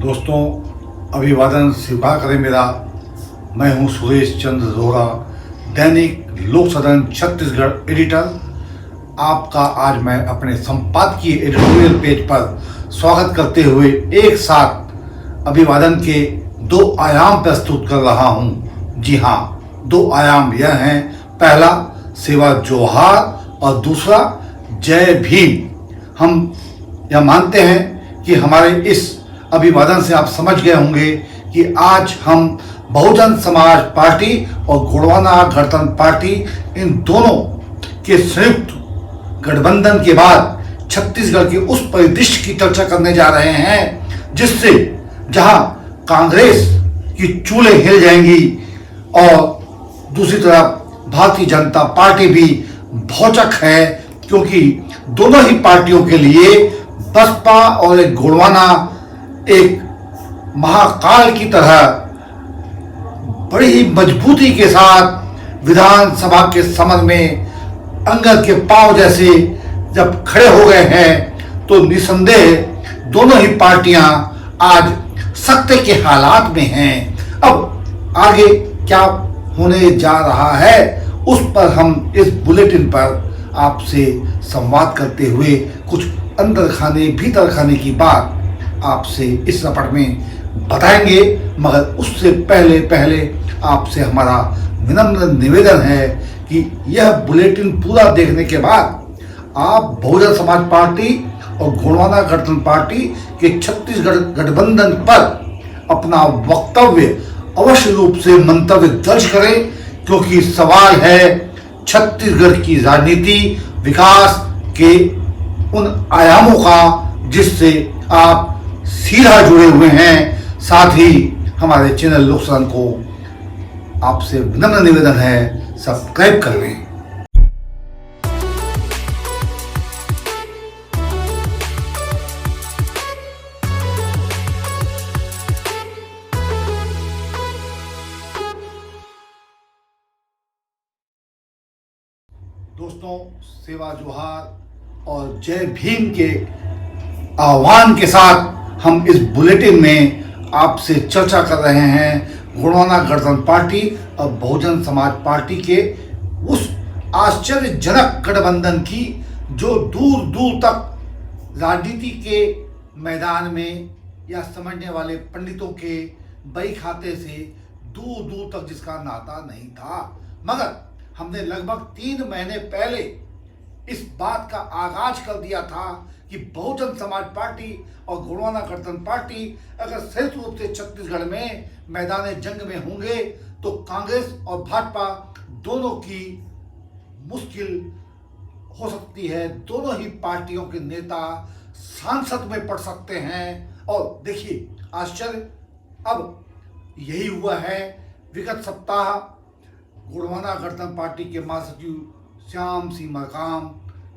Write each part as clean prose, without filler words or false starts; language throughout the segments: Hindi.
दोस्तों, अभिवादन स्वीकार करें मेरा। मैं हूं सुरेश चंद्र रोहरा, दैनिक लोक सदन छत्तीसगढ़ एडिटर। आपका आज मैं अपने संपादकीय एडिटोरियल पेज पर स्वागत करते हुए एक साथ अभिवादन के दो आयाम प्रस्तुत कर रहा हूं। जी हाँ, दो आयाम यह हैं, पहला सेवा जोहार और दूसरा जय भीम। हम यह मानते हैं कि हमारे इस अभिवादन से आप समझ गए होंगे कि आज हम बहुजन समाज पार्टी और गोंडवाना गणतंत्र पार्टी, इन दोनों के संयुक्त गठबंधन के बाद छत्तीसगढ़ के उस परिदृश्य की चर्चा करने जा रहे हैं जिससे जहां कांग्रेस की चूल्हे हिल जाएंगी और दूसरी तरफ भारतीय जनता पार्टी भी भौचक है, क्योंकि दोनों ही पार्टियों के लिए बसपा और एक गोंडवाना एक महाकाल की तरह बड़ी ही मजबूती के साथ विधानसभा के समर में अंगद के पांव जैसे जब खड़े हो गए हैं, तो निसंदेह दोनों ही पार्टियां आज सत्ते के हालात में हैं। अब आगे क्या होने जा रहा है उस पर हम इस बुलेटिन पर आपसे संवाद करते हुए कुछ अंदर खाने भीतर खाने की बात आपसे इस रपट में बताएंगे। मगर उससे पहले आपसे हमारा विनम्र निवेदन है कि यह बुलेटिन पूरा देखने के बाद आप बहुजन समाज पार्टी और गोंडवाना गणतंत्र पार्टी के छत्तीसगढ़ गठबंधन पर अपना वक्तव्य अवश्य रूप से मंतव्य दर्ज करें, क्योंकि सवाल है छत्तीसगढ़ की राजनीति विकास के उन आयामों का जिससे आप सीधा जुड़े हुए हैं। साथ ही हमारे चैनल लोक सदन को आपसे विनम्र निवेदन है, सब्सक्राइब कर लें। दोस्तों, सेवा जोहार और जय भीम के आह्वान के साथ हम इस बुलेटिन में आपसे चर्चा कर रहे हैं गोंडवाना गणतंत्र पार्टी और बहुजन समाज पार्टी के उस आश्चर्यजनक गठबंधन की जो दूर दूर तक राजनीति के मैदान में या समझने वाले पंडितों के बही खाते से दूर दूर तक जिसका नाता नहीं था। मगर हमने लगभग 3 महीने पहले इस बात का आगाज कर दिया था कि बहुजन समाज पार्टी और गोंडवाना गणतंत्र पार्टी अगर संयुक्त रूप से छत्तीसगढ़ में मैदान जंग में होंगे तो कांग्रेस और भाजपा दोनों की मुश्किल हो सकती है। दोनों ही पार्टियों के नेता सांसद में पड़ सकते हैं। और देखिए, आश्चर्य अब यही हुआ है। विगत सप्ताह गोंडवाना गणतंत्र पार्टी के महासचिव श्याम सिंह मरकाम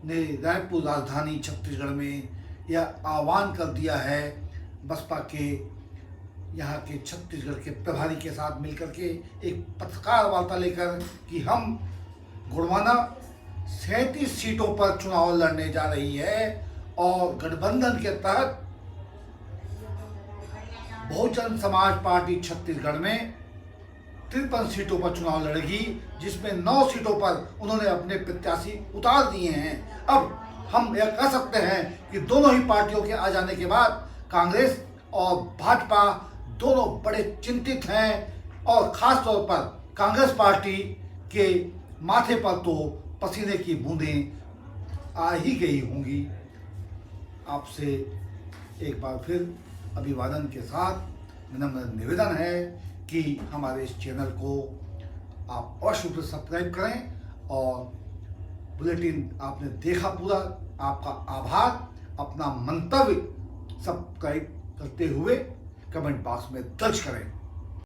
ने रायपुर राजधानी छत्तीसगढ़ में यह आह्वान कर दिया है बसपा के यहाँ के छत्तीसगढ़ के प्रभारी के साथ मिलकर के एक पत्रकार वार्ता लेकर कि हम गोंडवाना 37 सीटों पर चुनाव लड़ने जा रही है और गठबंधन के तहत बहुजन समाज पार्टी छत्तीसगढ़ में 53 सीटों पर चुनाव लड़ेगी, जिसमें 9 सीटों पर उन्होंने अपने प्रत्याशी उतार दिए हैं। अब हम यह कह सकते हैं कि दोनों ही पार्टियों के आ जाने के बाद कांग्रेस और भाजपा दोनों बड़े चिंतित हैं और खास तौर पर कांग्रेस पार्टी के माथे पर तो पसीने की बूंदें आ ही गई होंगी। आपसे एक बार फिर अभिवादन के साथ विनम्र निवेदन है कि हमारे इस चैनल को आप अवश्य रूप से सब्सक्राइब करें और बुलेटिन आपने देखा पूरा, आपका आभार। अपना मंतव्य सब्सक्राइब करते हुए कमेंट बॉक्स में दर्ज करें।